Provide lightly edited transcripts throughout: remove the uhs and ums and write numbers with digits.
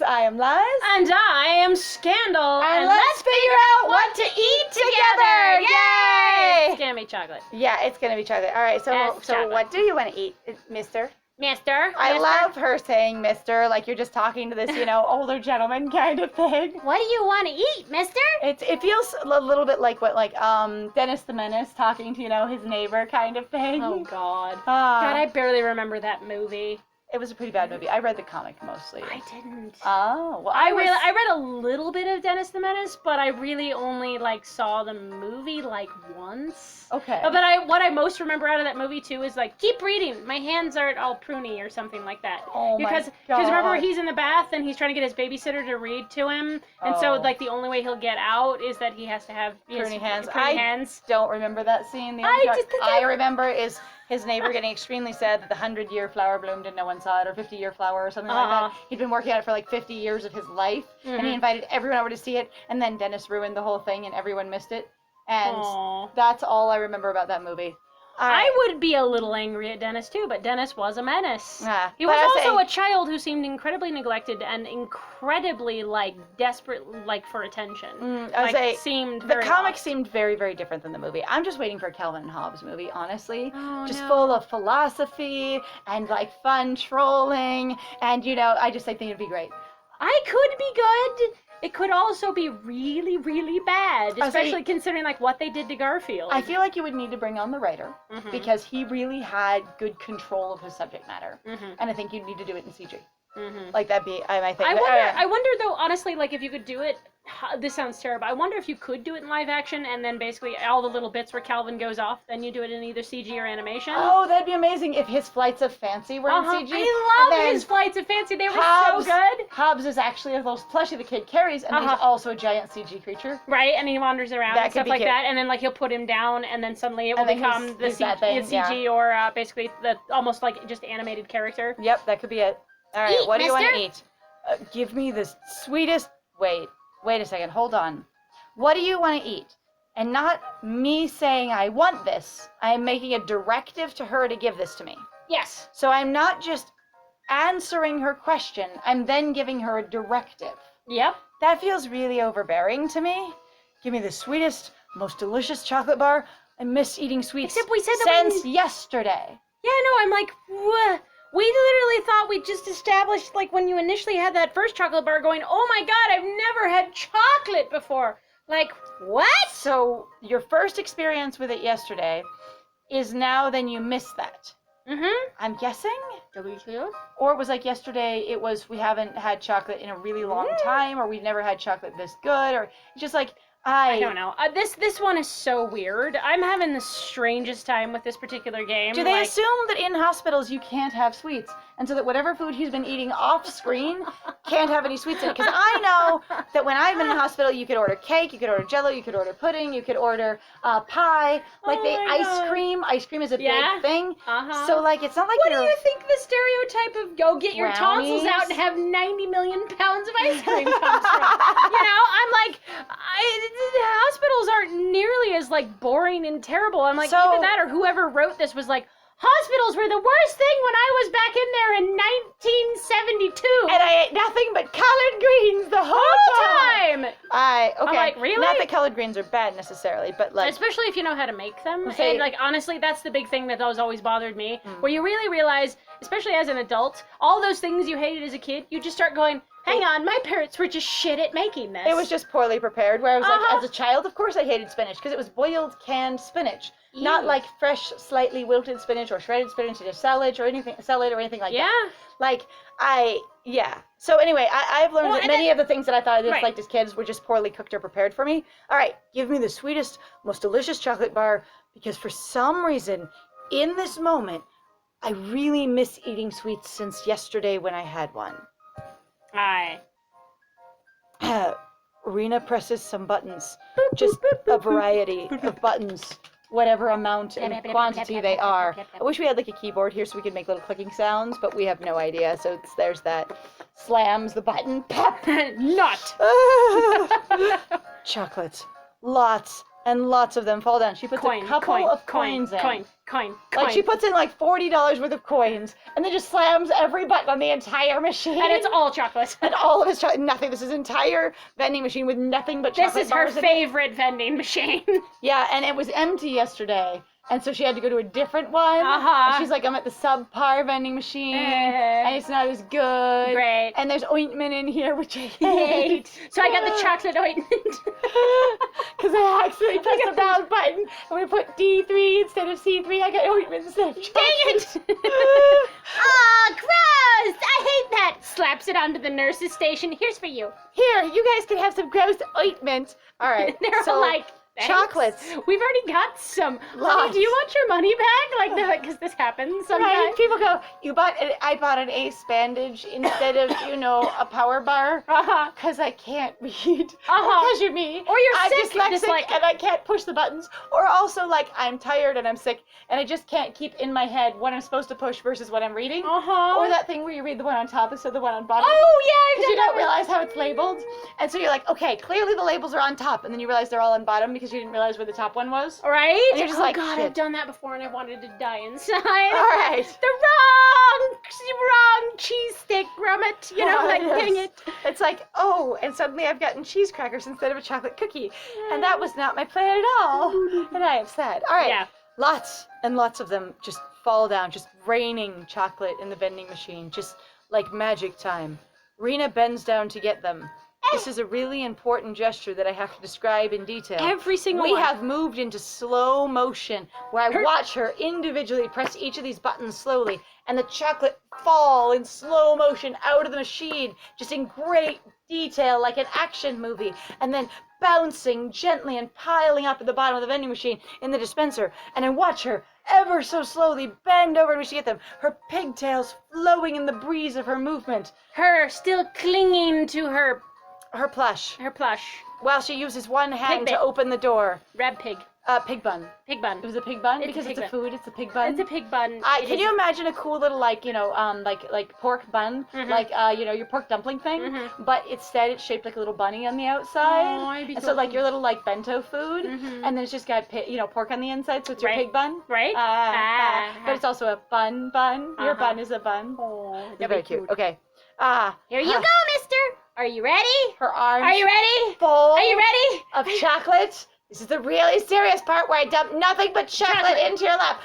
I am Liz. And I am Scandal. And let's figure out what to eat together. Yay! It's gonna be chocolate. Yeah, it's going to be chocolate. All right, so chocolate. what do you want to eat, mister? Mister. I love her saying mister, like you're just talking to this, older gentleman kind of thing. What do you want to eat, mister? It feels a little bit like Dennis the Menace talking to, his neighbor kind of thing. Oh, God. God, I barely remember that movie. It was a pretty bad movie. I read the comic mostly. I didn't. Oh, well, I read a little bit of Dennis the Menace, but I really only saw the movie once. Okay. But what I most remember out of that movie too is keep reading. My hands aren't all pruny or something like that. Oh my God. Because remember he's in the bath and he's trying to get his babysitter to read to him, and so the only way he'll get out is that he has to have pruny hands. Pruny hands. Don't remember that scene. I remember is his neighbor getting extremely sad that the 100-year flower bloomed and no one saw it, or 50-year flower or something like that. He'd been working on it for 50 years of his life, and he invited everyone over to see it, and then Dennis ruined the whole thing and everyone missed it. And that's all I remember about that movie. I would be a little angry at Dennis too, but Dennis was a menace. He was also a child who seemed incredibly neglected and incredibly desperate for attention. The comic seemed very, very different than the movie. I'm just waiting for a Calvin and Hobbes movie, honestly. Full of philosophy and fun trolling, and I think it'd be great. I could be good. It could also be really, really bad, especially considering what they did to Garfield. I feel like you would need to bring on the writer because he really had good control of his subject matter, and I think you'd need to do it in CG. That'd be my thing. I wonder though, honestly, if you could do it. This sounds terrible. I wonder if you could do it in live action, and then basically all the little bits where Calvin goes off, then you do it in either CG or animation. Oh, that'd be amazing if his Flights of Fancy were in CG. I love his Flights of Fancy. They were so good. Hobbes is actually a little plushie the kid carries, and he's also a giant CG creature. Right, and he wanders around and stuff like that, and then he'll put him down, and then suddenly it will become the CG or basically the almost just animated character. Yep, that could be it. All right, what do you want to eat? Give me the sweetest. Wait a second, hold on. What do you want to eat? And not me saying I want this. I am making a directive to her to give this to me. Yes. So I'm not just answering her question, I'm then giving her a directive. Yep. That feels really overbearing to me. Give me the sweetest, most delicious chocolate bar. I miss eating sweets Except we said since yesterday. Yeah, no, I'm what? We literally thought we just established, when you initially had that first chocolate bar going, oh my God, I've never had chocolate before. What? So your first experience with it yesterday is now then you miss that. I'm guessing? Delicious. Or it was yesterday, we haven't had chocolate in a really long time, or we've never had chocolate this good, or it's just I don't know. This one is so weird. I'm having the strangest time with this particular game. Do they assume that in hospitals you can't have sweets, and so that whatever food he's been eating off screen can't have any sweets in it? Because I know that when I've been in the hospital, you could order cake, you could order Jell-O, you could order pudding, you could order pie, ice cream. Ice cream is a big thing. So it's not What do you think the stereotype of go get your tonsils out and have 90 million pounds of ice cream comes from? I'm hospitals aren't nearly as boring and terrible. I'm either that or whoever wrote this was hospitals were the worst thing when I was back in there in 1972. And I ate nothing but collard greens the whole time. Okay. I'm really? Not that collard greens are bad necessarily, but especially if you know how to make them. And honestly, that's the big thing that has always bothered me. Where you really realize, especially as an adult, all those things you hated as a kid, you just start going, hang on, my parents were just shit at making this. It was just poorly prepared, where I was as a child, of course I hated spinach, because it was boiled, canned spinach. Ew. Not fresh, slightly wilted spinach or shredded spinach into salad or anything like that. Yeah. So anyway, I've learned that many of the things that I thought I disliked as kids were just poorly cooked or prepared for me. All right, give me the sweetest, most delicious chocolate bar, because for some reason, in this moment, I really miss eating sweets since yesterday when I had one. Aye. Rena presses some buttons. Just a variety of buttons. Whatever amount and quantity they are. I wish we had a keyboard here so we could make little clicking sounds, but we have no idea. So there's that. Slams the button. Pop. Not. Chocolates. Lots and lots of them fall down. She puts a couple of coins in. Like she puts in like $40 worth of coins, and then just slams every button on the entire machine. And it's all chocolate. And all of his chocolate, nothing. This is an entire vending machine with nothing but chocolate. This is her favorite vending machine. Yeah, and it was empty yesterday. And so she had to go to a different one. And she's like, I'm at the subpar vending machine, and it's not as good. Great. And there's ointment in here, which I hate. So I got the chocolate ointment. Because I accidentally pressed the wrong button, and we put D3 instead of C3. I got ointment instead of chocolate. Dang it! Oh, gross! I hate that. Slaps it onto the nurse's station. Here's for you. Here, you guys can have some gross ointment. All right. They're all like, thanks. Chocolates. We've already got some. Lots. Honey, do you want your money back? Like, they're like, because this happens sometimes. Right. People go, I bought an Ace bandage instead of, a power bar. Because I can't read. Because you're me. Or you're I'm sick. dyslexic and I can't push the buttons. Or also, like, I'm tired and I'm sick and I just can't keep in my head what I'm supposed to push versus what I'm reading. Or that thing where you read the one on top instead of the one on bottom. Oh, yeah, because you don't realize how it's labeled. And so you're like, okay, clearly the labels are on top. And then you realize they're all on bottom because you didn't realize where the top one was. Right? And you're just God, shit. I've done that before and I wanted to die inside. All right. The wrong cheese stick, Gromit. Dang it. It's like, and suddenly I've gotten cheese crackers instead of a chocolate cookie. And that was not my plan at all. And I am sad. All right. Yeah. Lots and lots of them just fall down, just raining chocolate in the vending machine, just like magic time. Rena bends down to get them. This is a really important gesture that I have to describe in detail. Every single one. We have moved into slow motion, where I watch her individually press each of these buttons slowly, and the chocolate fall in slow motion out of the machine, just in great detail, like an action movie, and then bouncing gently and piling up at the bottom of the vending machine in the dispenser. And I watch her ever so slowly bend over when she gets them, her pigtails flowing in the breeze of her movement. Her still clinging to her plush. Her plush. While she uses one hand to open the door. Rab pig. Pig bun. Pig bun. It was a pig bun? It's because a pig it's a food, it's a pig bun? It's a pig bun. Can you imagine a cool little, like pork bun? Like, your pork dumpling thing? But instead it's shaped like a little bunny on the outside. Oh, I'd be and so, like, your little, like, bento food. And then it's just got, pork on the inside, so it's your pig bun. Right. But it's also a bun. Your bun is a bun. Oh, it's very cute. Okay. Here you go, mister. Are you ready? Her arms. Are you ready? Full. Are you ready? Of chocolate. This is the really serious part where I dump nothing but chocolate into your lap.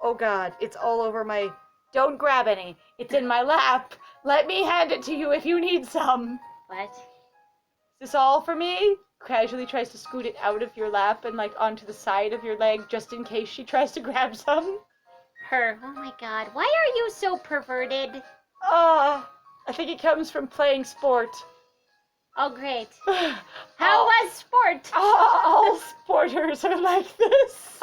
Oh God, it's all over my... Don't grab any. It's in my lap. Let me hand it to you if you need some. What? Is this all for me? Casually tries to scoot it out of your lap and, like, onto the side of your leg just in case she tries to grab some. Her. Oh my God, why are you so perverted? I think it comes from playing sport. Oh, great. How was sport? All sporters are like this.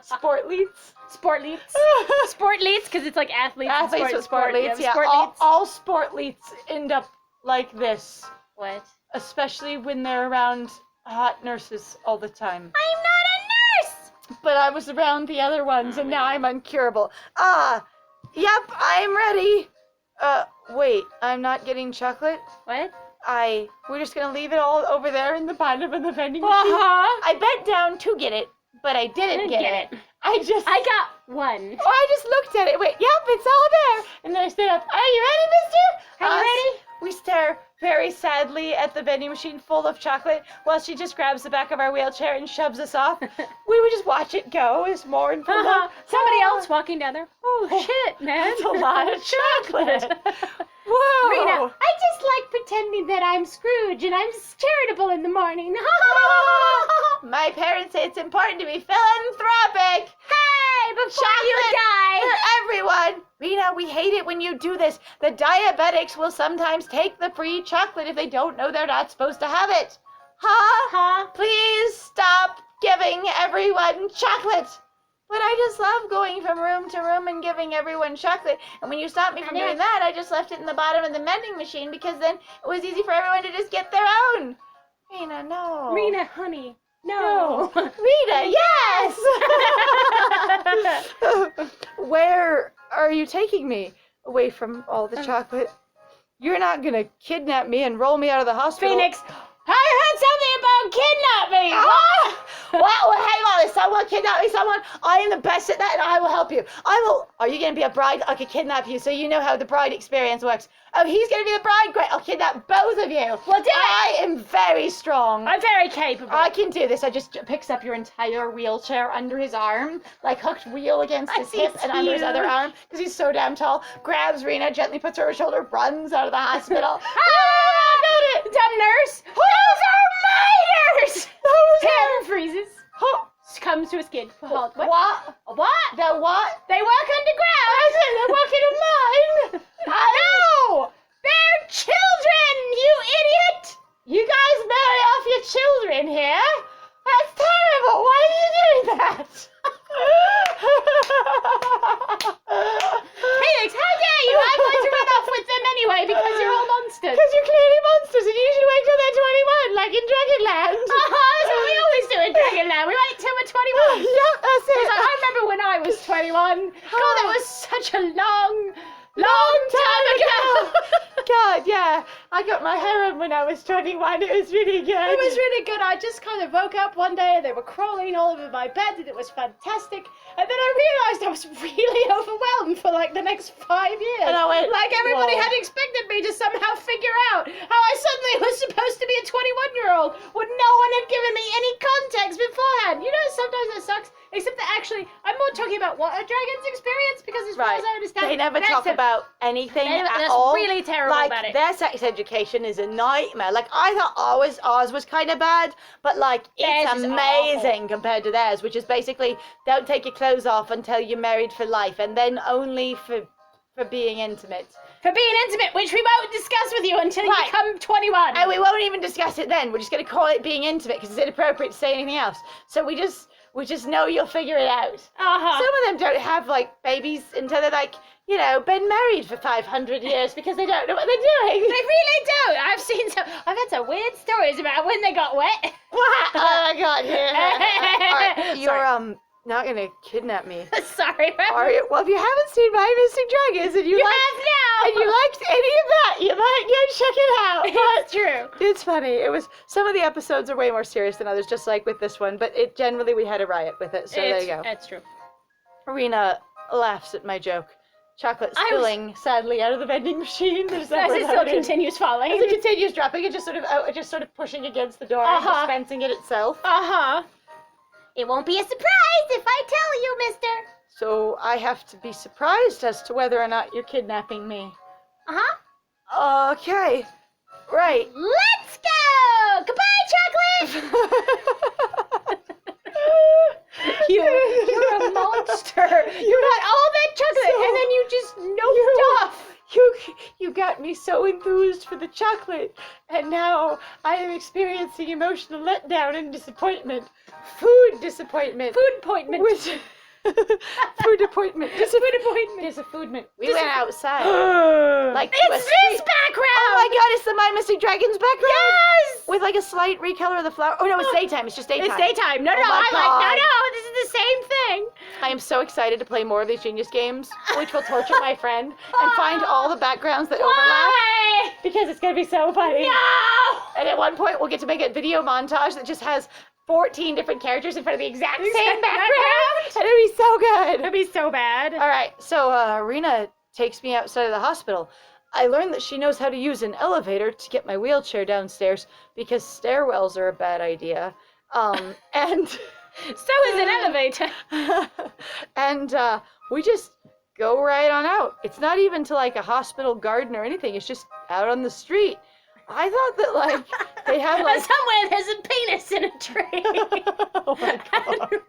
Sportleets. Sportleets, because it's like athletes. Athletes with sportleets, yeah. Sportleets. All sportleets end up like this. What? Especially when they're around hot nurses all the time. I'm not a nurse! But I was around the other ones, and now I'm uncurable. Yep, I'm ready. Wait, I'm not getting chocolate? What? We're just gonna leave it all over there in the bottom of the vending machine. I bent down to get it, but I didn't get it. I got one. Oh, I just looked at it. Wait, yep, it's all there. And then I stood up. Are you ready, mister? Are you ready? We stare very sadly at the vending machine full of chocolate while she just grabs the back of our wheelchair and shoves us off. We would just watch it go as mournful. Somebody else walking down there. Oh, shit, man. That's a lot of chocolate. Whoa. Rena, I just like pretending that I'm Scrooge and I'm charitable in the morning. My parents say it's important to be philanthropic. Hey, before you die. For everyone. Rena, we hate it when you do this. The diabetics will sometimes take the free chocolate if they don't know they're not supposed to have it. Please stop giving everyone chocolate. But I just love going from room to room and giving everyone chocolate. And when you stopped me from doing that, I just left it in the bottom of the vending machine because then it was easy for everyone to just get their own. Rena, no. Rena, honey, no. Rena, yes! Where are you taking me? Away from all the chocolate? You're not gonna kidnap me and roll me out of the hospital. Phoenix, I heard something about kidnapping. Well, hang on. If someone kidnapping someone, I am the best at that, and I will help you. Are you going to be a bride? I could kidnap you so you know how the bride experience works. Oh, he's going to be the bride? Great. I'll kidnap both of you. Well, do it. I am very strong. I'm very capable. I can do this. I just picks up your entire wheelchair under his arm, like hooked wheel against his hip and under his other arm, because he's so damn tall. Grabs Rena, gently puts her on her shoulder, runs out of the hospital. Got it. Dumb nurse. Those are minors. Hair freezes. Comes to a skid. What? What? The what? They work underground. I said they're working in mine. No! They're children, you idiot! You guys marry off your children here? That's terrible. Why are you doing that? Felix, how dare you? I'm going to run off with them anyway because you're all monsters. Because you're clearly monsters and you usually wait till they're 21, like in Dragonland. That's what we always do in Dragonland. We wait till we're 21. Yep, that's it. I remember when I was 21. God, that was such a long time ago. God, yeah. I got my harem when I was 21. It was really good. It was really good. I just kind of woke up one day and they were crawling all over my bed and it was fantastic. And then I realized I was really overwhelmed for like the next 5 years. And I went, like everybody whoa. had expected me to somehow figure out how I suddenly was supposed to be a 21-year-old when no one had given me any context beforehand. You know, sometimes that sucks. Except that actually, I'm more talking about what a dragon's experience because as far as I understand, they never talk about anything at that's all. Really terrible like, about it. Their sex education is a nightmare. Like, I thought ours was kind of bad, but like, it's amazing compared to theirs, which is basically don't take your clothes off until you're married for life, and then only for being intimate. For being intimate, which we won't discuss with you until you become 21. And we won't even discuss it then. We're just going to call it being intimate because it's inappropriate to say anything else. So we just know you'll figure it out. Uh-huh. Some of them don't have, like, babies until they're, like, you know, been married for 500 years because they don't know what they're doing. They really don't. I've had some weird stories about when they got wet. What? Oh, my God. Yeah. Right, you're, Sorry. not going to kidnap me. Sorry. Are you? Well, if you haven't seen My Mystic Dragons and you have now. And you liked any of that, you might go check it out. It's true. It's funny. It was, some of the episodes are way more serious than others, just like with this one, but it generally, we had a riot with it, so there you go. That's true. Rena laughs at my joke. Chocolate spilling sadly out of the vending machine. As it still continues falling. As it continues dropping, it just sort of pushing against the door and dispensing it itself. It won't be a surprise if I tell you, mister. So I have to be surprised as to whether or not you're kidnapping me. Okay. Right. Let's go! Goodbye, Chocolate! You're a monster. You got all that chocolate and then you just noped off. You got me so enthused for the chocolate, and now I am experiencing emotional letdown and disappointment. Food disappointment. Food appointment. Food appointment. Disappointment. We went outside. Like it's this background! Oh my God, it's the My Mystic Dragons background! Yes! With like a slight recolor of the flower. Oh no, it's daytime. It's just daytime. It's daytime. No, this is the same thing. I am so excited to play more of these Genius games, which will torture my friend and find all the backgrounds that overlap. Because it's going to be so funny. No! And at one point, we'll get to make a video montage that just has 14 different characters in front of the exact same background. And it'll be so good. It'll be so bad. All right, so Rena takes me outside of the hospital. I learned that she knows how to use an elevator to get my wheelchair downstairs because stairwells are a bad idea. And so is an elevator. And we just go right on out. It's not even to like a hospital garden or anything. It's just out on the street. I thought that like they had like somewhere there's a penis in a tree. Oh my God.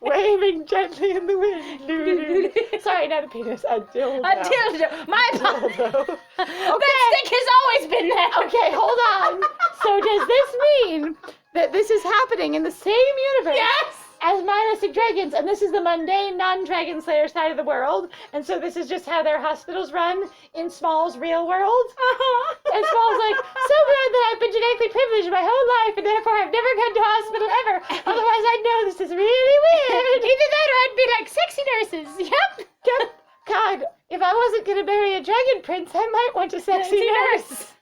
Waving gently in the wind. Sorry, not a penis, a dildo. A dildo. My dildo. That stick has always been there. Okay, hold on. So does this mean that this is happening in the same universe? Yes. As My Mystic Dragons, and this is the mundane, non-Dragon Slayer side of the world, and so this is just how their hospitals run in Small's real world. And Small's like, so glad that I've been genetically privileged my whole life, and therefore I've never gone to hospital ever. Otherwise, I'd know this is really weird. Either that or I'd be like sexy nurses. Yep. God, if I wasn't gonna marry a dragon prince, I might want a sexy nurse.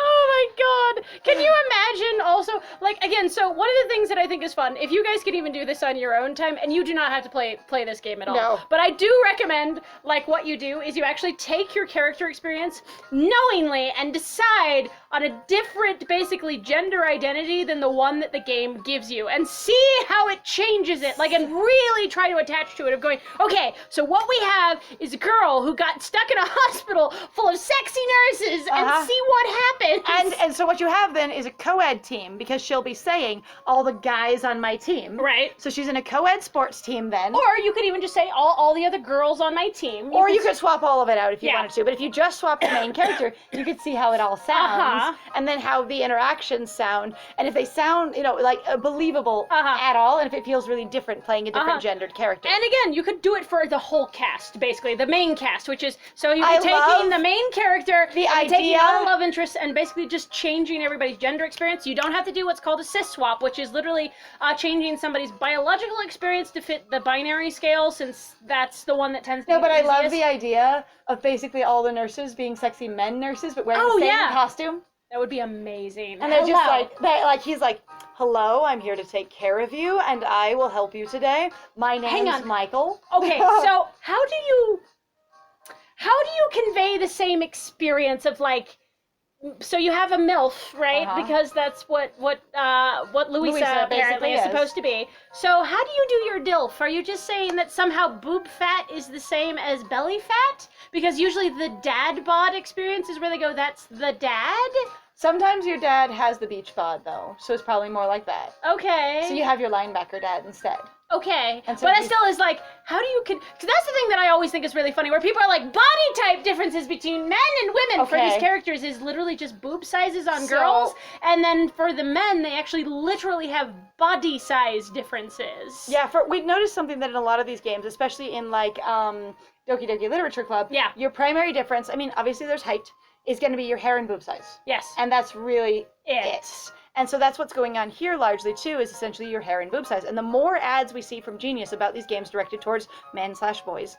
Oh Oh my god. Can you imagine also, like, again, so one of the things that I think is fun, if you guys could even do this on your own time, and you do not have to play this game at all. No. But I do recommend, like, what you do is you actually take your character experience knowingly and decide on a different, basically, gender identity than the one that the game gives you, and see how it changes it, like, and really try to attach to it of going, okay, so what we have is a girl who got stuck in a hospital full of sexy nurses, and see what happens. And so what you have then is a co-ed team, because she'll be saying all the guys on my team. Right. So she's in a co-ed sports team then. Or you could even just say all the other girls on my team. You could swap all of it out if you wanted to. But if you just swap the main character, you could see how it all sounds, and then how the interactions sound, and if they sound, like believable at all, and if it feels really different playing a different gendered character. And again, you could do it for the whole cast, basically, the main cast, which is, so you'd be taking the main character, taking all love interests, and basically just changing everybody's gender experience. You don't have to do what's called a cis swap, which is literally changing somebody's biological experience to fit the binary scale, since that's the one that tends to be No, but the I love easiest. the idea of basically all the nurses being sexy men nurses, but wearing the same costume. That would be amazing. And they're just he's like, hello, I'm here to take care of you, and I will help you today. My name's Michael. Okay, so how do you convey the same experience of, like, so you have a MILF, right? Because that's what Louisa apparently is supposed to be. So how do you do your DILF? Are you just saying that somehow boob fat is the same as belly fat? Because usually the dad bod experience is where they go, that's the dad? Sometimes your dad has the beach bod, though, so it's probably more like that. Okay. So you have your linebacker dad instead. Okay, but that still is like, how do you, because that's the thing that I always think is really funny, where people are like, body type differences between men and women for these characters is literally just boob sizes on girls, and then for the men, they actually literally have body size differences. Yeah, we've noticed something that in a lot of these games, especially in like Doki Doki Literature Club, your primary difference, I mean, obviously there's height, is going to be your hair and boob size. Yes. And that's really it. And so that's what's going on here largely too, is essentially your hair and boob size. And the more ads we see from Genius about these games directed towards men/boys,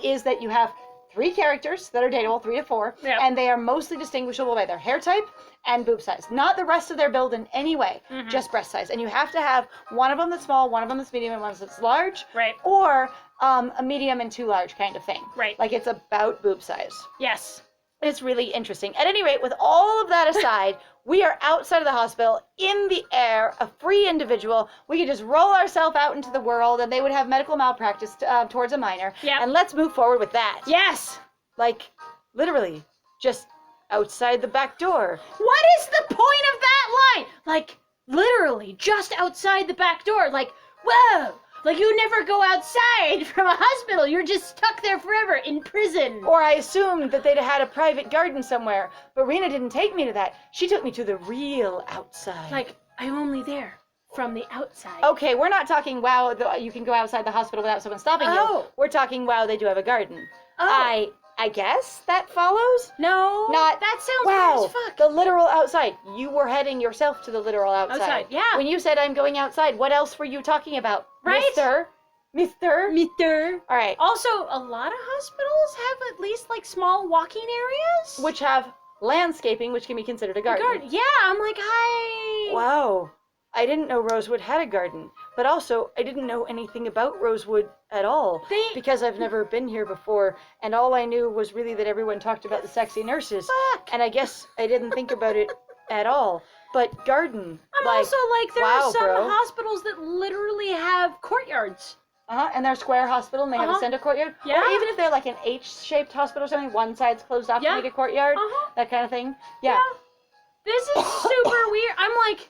is that you have 3 characters that are dateable, 3 to 4, and they are mostly distinguishable by their hair type and boob size. Not the rest of their build in any way, just breast size. And you have to have one of them that's small, one of them that's medium, and one that's large. Right. Or a medium and 2 large kind of thing. Right. Like it's about boob size. Yes. It's really interesting. At any rate, with all of that aside, we are outside of the hospital, in the air, a free individual. We could just roll ourselves out into the world, and they would have medical malpractice towards a minor. Yep. And let's move forward with that. Yes. Like, literally, just outside the back door. What is the point of that line? Like, literally, just outside the back door. Like, whoa. Like, you never go outside from a hospital. You're just stuck there forever in prison. Or I assumed that they'd had a private garden somewhere, but Rena didn't take me to that. She took me to the real outside. Like, I'm only there from the outside. Okay, we're not talking, wow, you can go outside the hospital without someone stopping you. We're talking, wow, they do have a garden. I guess that follows? No. That sounds weird as fuck. The literal outside. You were heading yourself to the literal outside. Yeah. When you said I'm going outside, what else were you talking about? Right? Mister. All right. Also, a lot of hospitals have at least, like, small walking areas. Which have landscaping, which can be considered a garden. Yeah, I'm like, hi. Wow. I didn't know Rosewood had a garden, but also I didn't know anything about Rosewood at all because I've never been here before, and all I knew was really that everyone talked about the sexy nurses, and I guess I didn't think about it at all. But garden, also like, there are some bro. hospitals that literally have courtyards. And they're a square hospital, and they have a center courtyard. Yeah. Or even if they're like an H-shaped hospital or something, one side's closed off to make a courtyard, that kind of thing. Yeah. This is super weird. I'm like,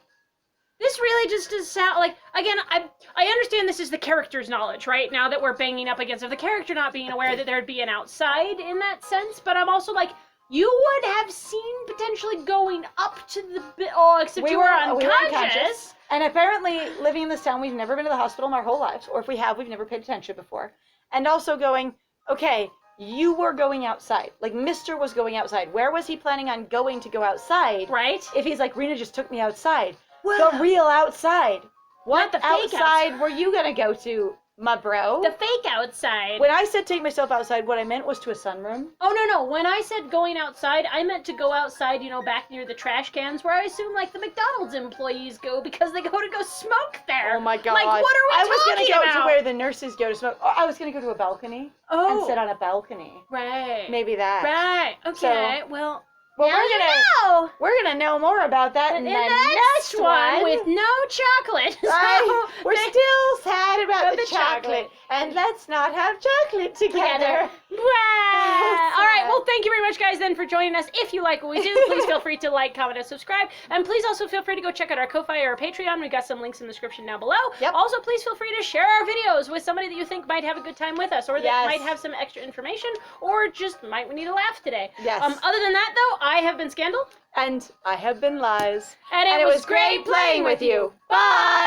this really just does sound like, again, I understand this is the character's knowledge, right? Now that we're banging up against of the character not being aware that there'd be an outside in that sense, but I'm also like, you would have seen potentially going up to the, except you were unconscious. And apparently, living in this town, we've never been to the hospital in our whole lives, or if we have, we've never paid attention before. And also going, okay, you were going outside. Like, Mr. was going outside. Where was he planning on going to go outside? Right. If he's like, Rena just took me outside. Whoa. The real outside. What outside were you going to go to My bro. The fake outside. When I said take myself outside, what I meant was to a sunroom. Oh, no. When I said going outside, I meant to go outside, back near the trash cans where I assume, like, the McDonald's employees go because they go smoke there. Oh, my God. Like, what are we I was talking going to go about? to where the nurses go to smoke. Oh, I was going to go to a balcony and sit on a balcony. Right. Maybe that. Right. Okay, So, well we're gonna know more about that in the next one with no chocolate. We're still sad about the chocolate, and let's not have chocolate together. All right, well, thank you very much, guys, then, for joining us. If you like what we do, please feel free to like, comment, and subscribe. And please also feel free to go check out our Ko-Fi or our Patreon. We've got some links in the description down below. Yep. Also, please feel free to share our videos with somebody that you think might have a good time with us, or that might have some extra information, or just might need a laugh today. Yes. Other than that, though, I have been Scandal. And I have been Lies. And it was great playing with you. Bye!